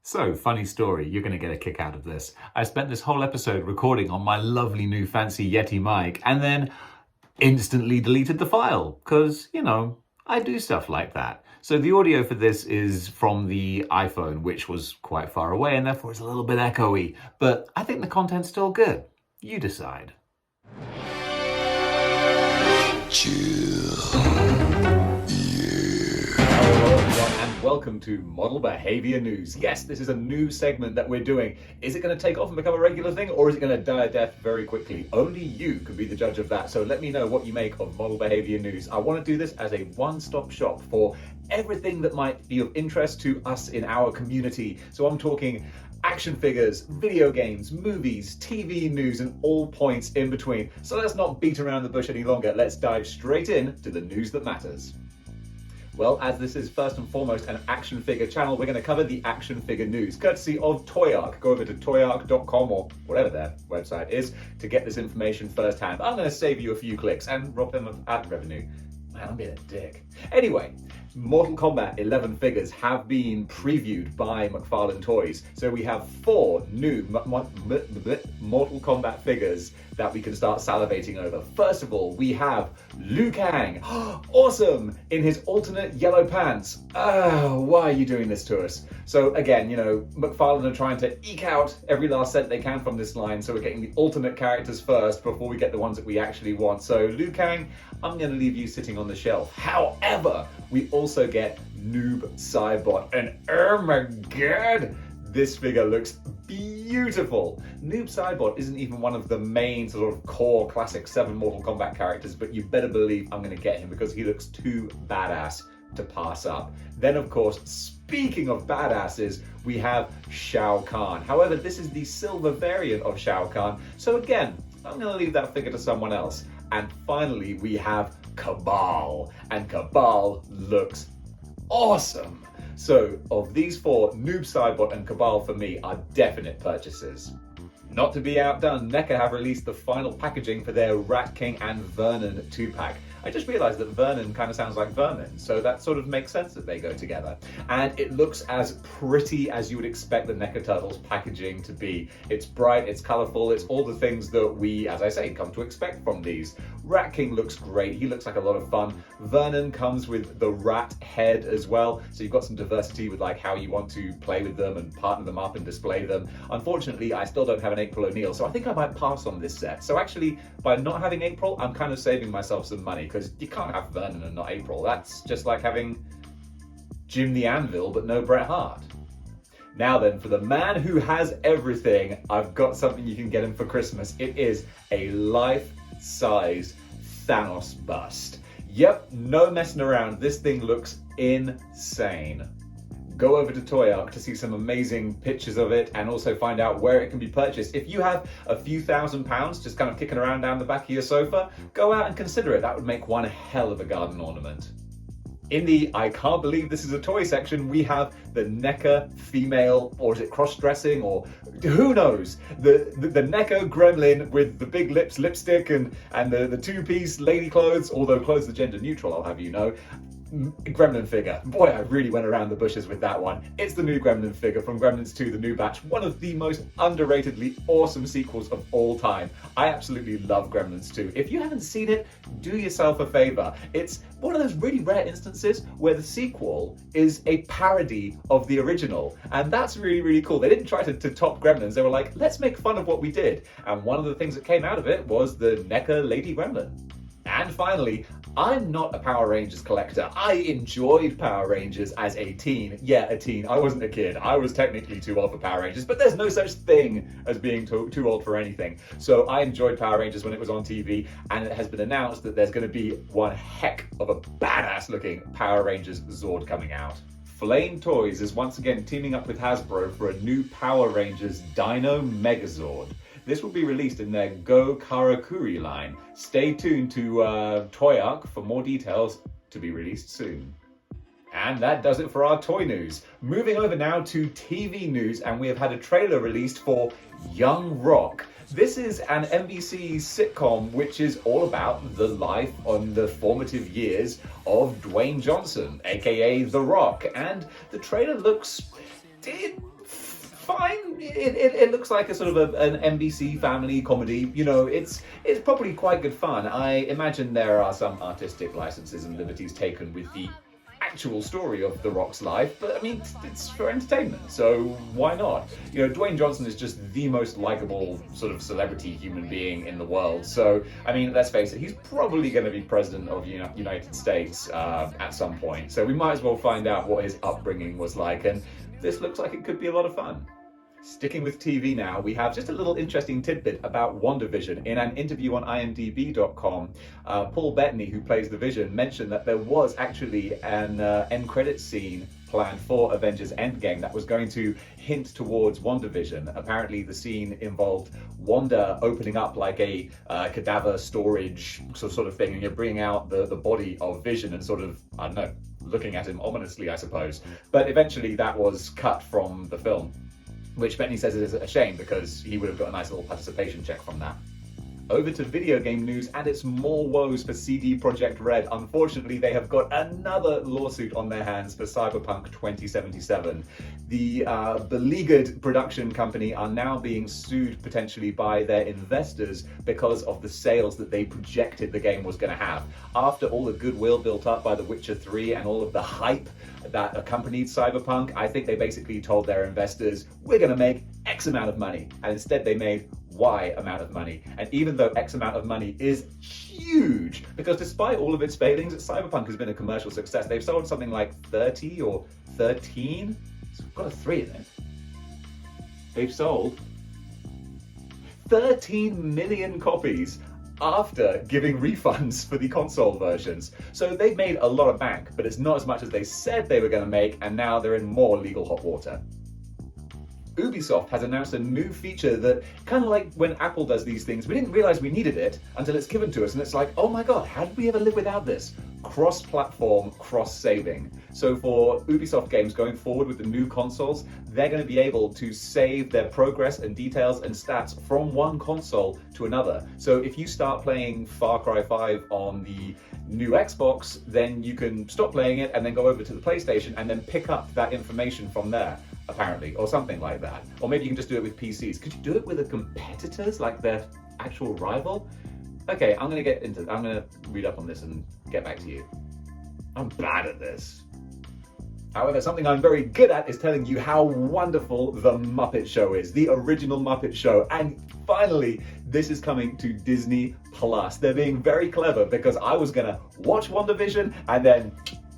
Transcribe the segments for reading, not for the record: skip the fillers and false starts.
So, funny story, you're going to get a kick out of this. I spent this whole episode recording on my lovely new fancy Yeti mic and then instantly deleted the file because, I do stuff like that. So the audio for this is from the iPhone, which was quite far away and therefore it's a little bit echoey, but I think the content's still good. You decide. Chill. Hello everyone and welcome to Model Behaviour News. Yes, this is a new segment that we're doing. Is it going to take off and become a regular thing, or is it going to die a death very quickly? Only you can be the judge of that, so let me know what you make of Model Behaviour News. I want to do this as a one-stop shop for everything that might be of interest to us in our community. So I'm talking action figures, video games, movies, TV news, and all points in between. So let's not beat around the bush any longer. Let's dive straight in to the news that matters. Well, as this is first and foremost an action figure channel, we're going to cover the action figure news, courtesy of Toyark. Go over to toyark.com or whatever their website is to get this information firsthand. I'm going to save you a few clicks and rob them of ad revenue. Man, I'm being a dick. Anyway, Mortal Kombat 11 figures have been previewed by McFarlane Toys. So we have 4 new Mortal Kombat figures that we can start salivating over. First of all, we have Liu Kang. Awesome! In his alternate yellow pants. Why are you doing this to us? So again, McFarlane are trying to eke out every last cent they can from this line, so we're getting the alternate characters first before we get the ones that we actually want. So Liu Kang, I'm going to leave you sitting on the shelf. However, we also get Noob Saibot, and oh my god, this figure looks beautiful. Noob Saibot isn't even one of the main sort of core classic 7 Mortal Kombat characters, but you better believe I'm going to get him because he looks too badass to pass up. Then of course, speaking of badasses, we have Shao Kahn. However, this is the silver variant of Shao Kahn, so again, I'm going to leave that figure to someone else. And finally, we have Kabal, and Kabal looks awesome. So of these 4, Noob Saibot and Kabal for me are definite purchases. Not to be outdone, NECA have released the final packaging for their Rat King and Vernon 2-pack. I just realised that Vernon kind of sounds like vermin, so that sort of makes sense that they go together. And it looks as pretty as you would expect the NECA Turtles packaging to be. It's bright, it's colourful, it's all the things that we, as I say, come to expect from these. Rat King looks great, he looks like a lot of fun. Vernon comes with the rat head as well, so you've got some diversity with like how you want to play with them and partner them up and display them. Unfortunately, I still don't have an April O'Neil, so I think I might pass on this set. So actually, by not having April, I'm kind of saving myself some money, because you can't have Vernon and not April. That's just like having Jim the Anvil but no Bret Hart. Now then, for the man who has everything, I've got something you can get him for Christmas. It is a life-size Thanos bust. Yep, no messing around. This thing looks insane. Go over to Toyark to see some amazing pictures of it and also find out where it can be purchased. If you have a few £1,000s just kind of kicking around down the back of your sofa, go out and consider it. That would make one hell of a garden ornament. In the I can't believe this is a toy section, we have the NECA female, or is it cross-dressing, or who knows? The NECA gremlin with the big lips, lipstick, and the 2-piece lady clothes, although clothes are gender neutral, I'll have you know. Gremlin figure. Boy, I really went around the bushes with that one. It's the new Gremlin figure from Gremlins 2, The New Batch, one of the most underratedly awesome sequels of all time. I absolutely love Gremlins 2. If you haven't seen it, do yourself a favor. It's one of those really rare instances where the sequel is a parody of the original, and that's really, really cool. They didn't try to top Gremlins. They were like, let's make fun of what we did. And one of the things that came out of it was the NECA Lady Gremlin. And finally, I'm not a Power Rangers collector. I enjoyed Power Rangers as a teen. Yeah, a teen. I wasn't a kid. I was technically too old for Power Rangers, but there's no such thing as being too old for anything. So I enjoyed Power Rangers when it was on TV, and it has been announced that there's going to be one heck of a badass looking Power Rangers Zord coming out. Flame Toys is once again teaming up with Hasbro for a new Power Rangers Dino Megazord. This will be released in their Go Karakuri line. Stay tuned to Toyark for more details, to be released soon. And that does it for our toy news. Moving over now to TV news, and we have had a trailer released for Young Rock. This is an NBC sitcom which is all about the life on the formative years of Dwayne Johnson, aka The Rock. And the trailer looks fine. It looks like a sort of an NBC family comedy. You know, it's probably quite good fun. I imagine there are some artistic licenses and liberties taken with the actual story of The Rock's life, but I mean, it's for entertainment, so why not? You know, Dwayne Johnson is just the most likable sort of celebrity human being in the world, so I mean, let's face it, he's probably going to be president of the United States at some point, so we might as well find out what his upbringing was like, and this looks like it could be a lot of fun. Sticking with TV now, we have just a little interesting tidbit about WandaVision. In an interview on imdb.com, Paul Bettany, who plays the Vision, mentioned that there was actually an end credits scene planned for Avengers Endgame that was going to hint towards WandaVision. Apparently the scene involved Wanda opening up like a cadaver storage sort of thing, and you're bringing out the body of Vision and sort of, I don't know, looking at him ominously, I suppose. But eventually that was cut from the film, which Bettany says is a shame because he would have got a nice little participation check from that. Over to video game news, and it's more woes for CD Projekt Red. Unfortunately, they have got another lawsuit on their hands for Cyberpunk 2077. The beleaguered production company are now being sued potentially by their investors because of the sales that they projected the game was going to have. After all the goodwill built up by The Witcher 3 and all of the hype that accompanied Cyberpunk, I think they basically told their investors, we're going to make X amount of money. And instead they made Y amount of money. And even though X amount of money is huge, because despite all of its failings, Cyberpunk has been a commercial success. They've sold something like 30 or 13. It's got a 3 in it. They've sold 13 million copies after giving refunds for the console versions. So they've made a lot of bank, but it's not as much as they said they were going to make, and now they're in more legal hot water. Ubisoft has announced a new feature that, kind of like when Apple does these things, we didn't realize we needed it until it's given to us, and it's like, oh my god, how did we ever live without this? Cross-platform, cross-saving. So for Ubisoft games going forward with the new consoles, they're going to be able to save their progress and details and stats from one console to another. So if you start playing Far Cry 5 on the new Xbox, then you can stop playing it and then go over to the PlayStation and then pick up that information from there, apparently, or something like that. Or maybe you can just do it with PCs. Could you do it with the competitors, like their actual rival? Okay, I'm gonna read up on this and get back to you. I'm bad at this. However, something I'm very good at is telling you how wonderful The Muppet Show is, the original Muppet Show. And finally, this is coming to Disney Plus. They're being very clever because I was gonna watch WandaVision and then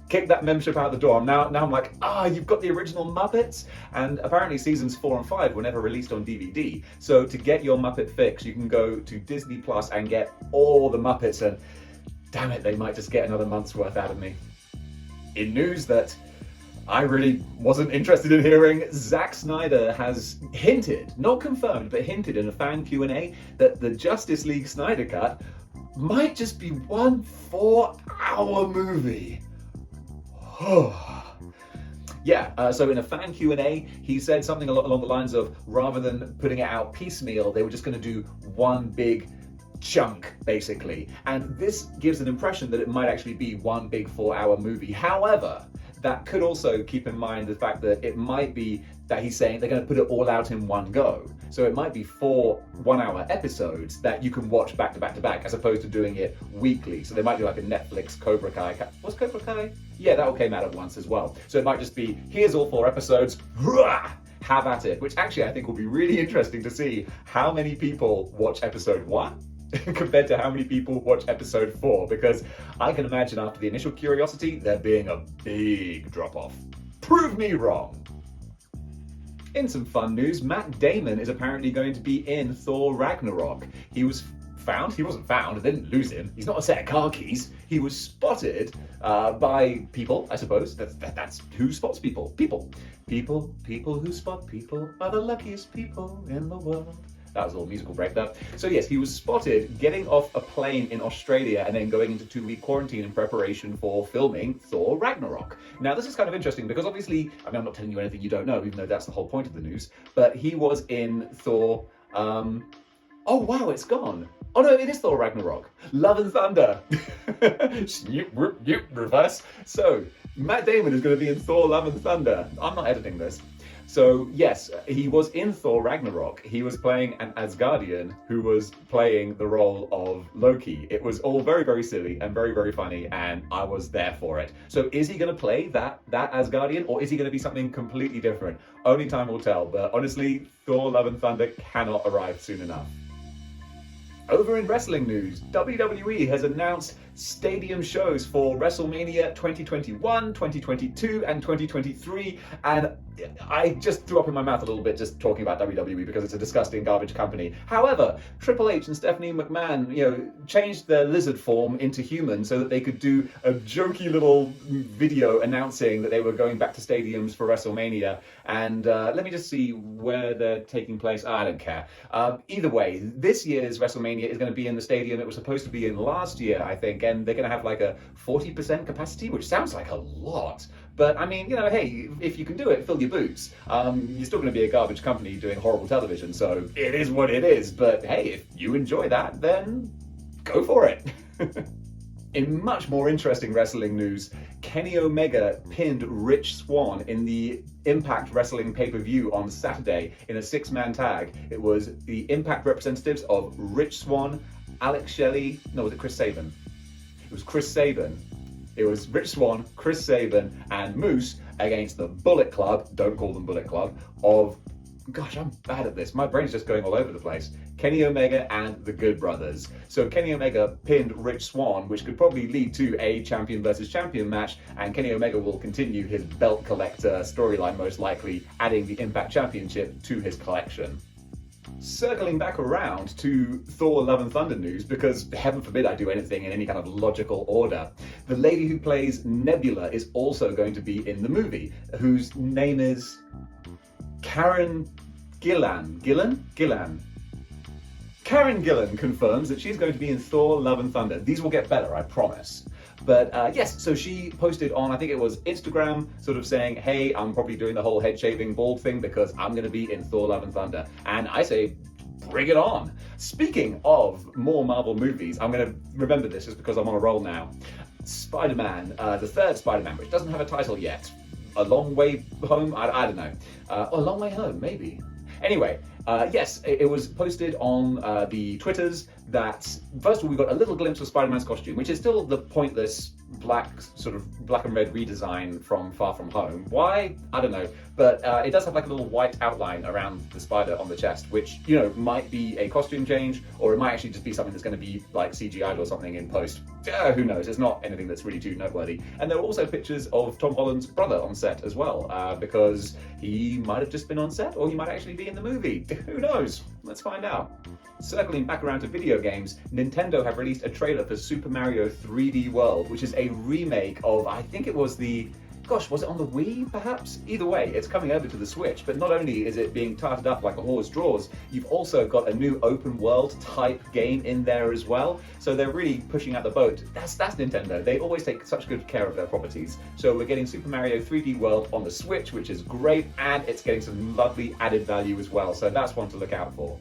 kick that membership out the door. Now I'm like, you've got the original Muppets? And apparently seasons 4 and 5 were never released on DVD. So to get your Muppet fix, you can go to Disney Plus and get all the Muppets, and damn it, they might just get another month's worth out of me. In news that I really wasn't interested in hearing, Zack Snyder has hinted, not confirmed, but hinted in a fan Q&A that the Justice League Snyder Cut might just be one 4-hour movie. Yeah, so in a fan Q&A, he said something along the lines of, rather than putting it out piecemeal, they were just going to do one big chunk, basically. And this gives an impression that it might actually be one big 4-hour movie. However, that could also keep in mind the fact that it might be that he's saying they're going to put it all out in one go. So it might be 4 one-hour episodes that you can watch back to back to back, as opposed to doing it weekly. So they might do like a Netflix Cobra Kai. What's Cobra Kai? Yeah, that all came out at once as well. So it might just be, here's all 4 episodes, have at it. Which actually I think will be really interesting to see how many people watch episode 1 compared to how many people watch episode 4, because I can imagine after the initial curiosity, there being a big drop-off. Prove me wrong. In some fun news, Matt Damon is apparently going to be in Thor Ragnarok. He wasn't found, they didn't lose him. He's not a set of car keys. He was spotted by people, I suppose. That's who spots people. People who spot people are the luckiest people in the world. That was a little musical break there. So yes, he was spotted getting off a plane in Australia and then going into 2-week quarantine in preparation for filming Thor Ragnarok. Now this is kind of interesting because obviously, I mean, I'm not telling you anything you don't know, even though that's the whole point of the news, but he was in Thor, oh wow, it's gone. Oh no, it is Thor Ragnarok. Love and Thunder. Reverse. So, Matt Damon is going to be in Thor Love and Thunder. I'm not editing this. So yes, he was in Thor Ragnarok. He was playing an Asgardian who was playing the role of Loki. It was all very, very silly and very, very funny, and I was there for it. So is he going to play that Asgardian, or is he going to be something completely different? Only time will tell, but honestly, Thor Love and Thunder cannot arrive soon enough. Over in wrestling news, WWE has announced stadium shows for WrestleMania 2021, 2022, and 2023, and I just threw up in my mouth a little bit just talking about WWE because it's a disgusting garbage company. However, Triple H and Stephanie McMahon, changed their lizard form into human so that they could do a jokey little video announcing that they were going back to stadiums for WrestleMania. And let me just see where they're taking place. I don't care. Either way, this year's WrestleMania is going to be in the stadium it was supposed to be in last year, I think, and they're going to have like a 40% capacity, which sounds like a lot. But I mean, hey, if you can do it, fill your boots. You're still going to be a garbage company doing horrible television, so it is what it is. But hey, if you enjoy that, then go for it. In much more interesting wrestling news, Kenny Omega pinned Rich Swann in the Impact Wrestling pay-per-view on Saturday in a 6-man tag. It was the Impact representatives of Rich Swann, Alex Shelley, no, was it Chris Sabin? It was Chris Sabin. It was Rich Swann, Chris Sabin, and Moose against the Bullet Club, don't call them Bullet Club, of, gosh, I'm bad at this. My brain's just going all over the place. Kenny Omega and the Good Brothers. So Kenny Omega pinned Rich Swann, which could probably lead to a champion versus champion match, and Kenny Omega will continue his belt collector storyline, most likely, adding the Impact Championship to his collection. Circling back around to Thor Love and Thunder news, because heaven forbid I do anything in any kind of logical order, the lady who plays Nebula is also going to be in the movie, whose name is Karen Gillan. Karen Gillan confirms that she's going to be in Thor Love and Thunder. These will get better, I promise. But yes, so she posted on, I think it was Instagram, sort of saying, hey, I'm probably doing the whole head shaving bald thing because I'm going to be in Thor Love and Thunder. And I say, bring it on. Speaking of more Marvel movies, I'm going to remember this just because I'm on a roll now. Spider-Man, the third Spider-Man, which doesn't have a title yet. A Long Way Home? I don't know. A Long Way Home, maybe. Anyway, yes, it was posted on the Twitters that, first of all, we got a little glimpse of Spider-Man's costume, which is still the pointless sort of black and red redesign from Far From Home. Why? I don't know. But it does have like a little white outline around the spider on the chest, which, might be a costume change, or it might actually just be something that's going to be like CGI'd or something in post. Who knows? It's not anything that's really too noteworthy. And there were also pictures of Tom Holland's brother on set as well, because he might have just been on set, or he might actually be in the movie. Who knows? Let's find out. Circling back around to video games, Nintendo have released a trailer for Super Mario 3D World, which is a remake of, I think it was was it on the Wii, perhaps? Either way, it's coming over to the Switch, but not only is it being tarted up like a horse draws, you've also got a new open world type game in there as well, so they're really pushing out the boat. That's Nintendo. They always take such good care of their properties. So we're getting Super Mario 3D World on the Switch, which is great, and it's getting some lovely added value as well, so that's one to look out for.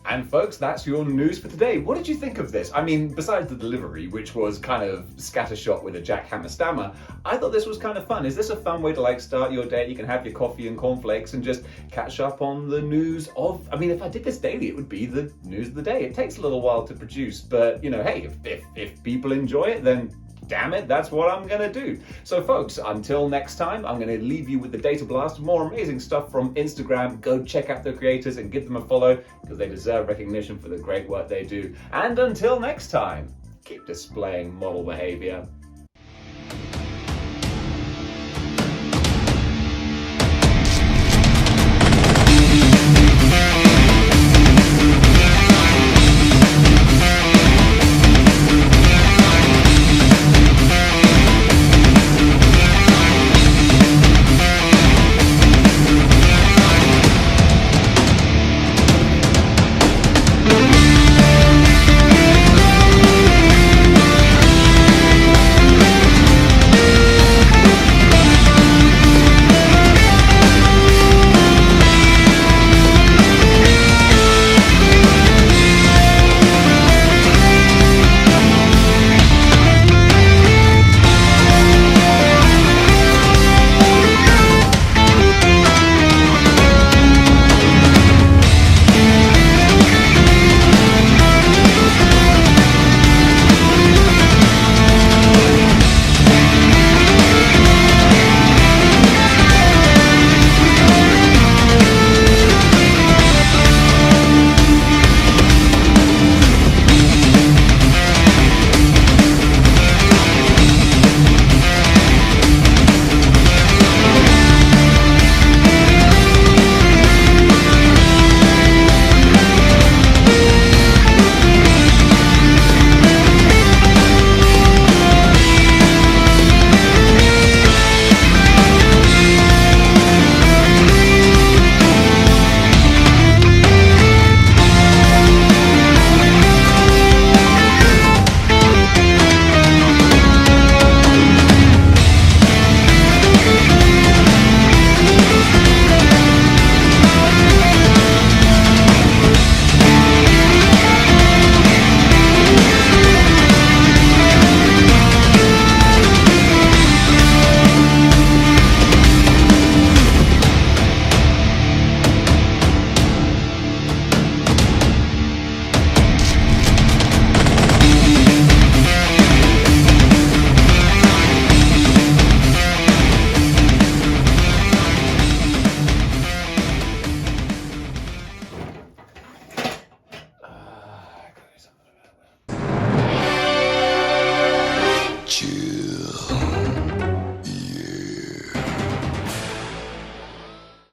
And folks, that's your news for today. What did you think of this? I mean, besides the delivery, which was kind of scattershot with a jackhammer stammer, I thought this was kind of fun. Is this a fun way to start your day? You can have your coffee and cornflakes and just catch up on the news of, if I did this daily, it would be the news of the day. It takes a little while to produce, but hey, if people enjoy it, then damn it, that's what I'm gonna do. So folks, until next time, I'm gonna leave you with the Data Blast. More amazing stuff from Instagram. Go check out the creators and give them a follow because they deserve recognition for the great work they do. And until next time, keep displaying model behavior.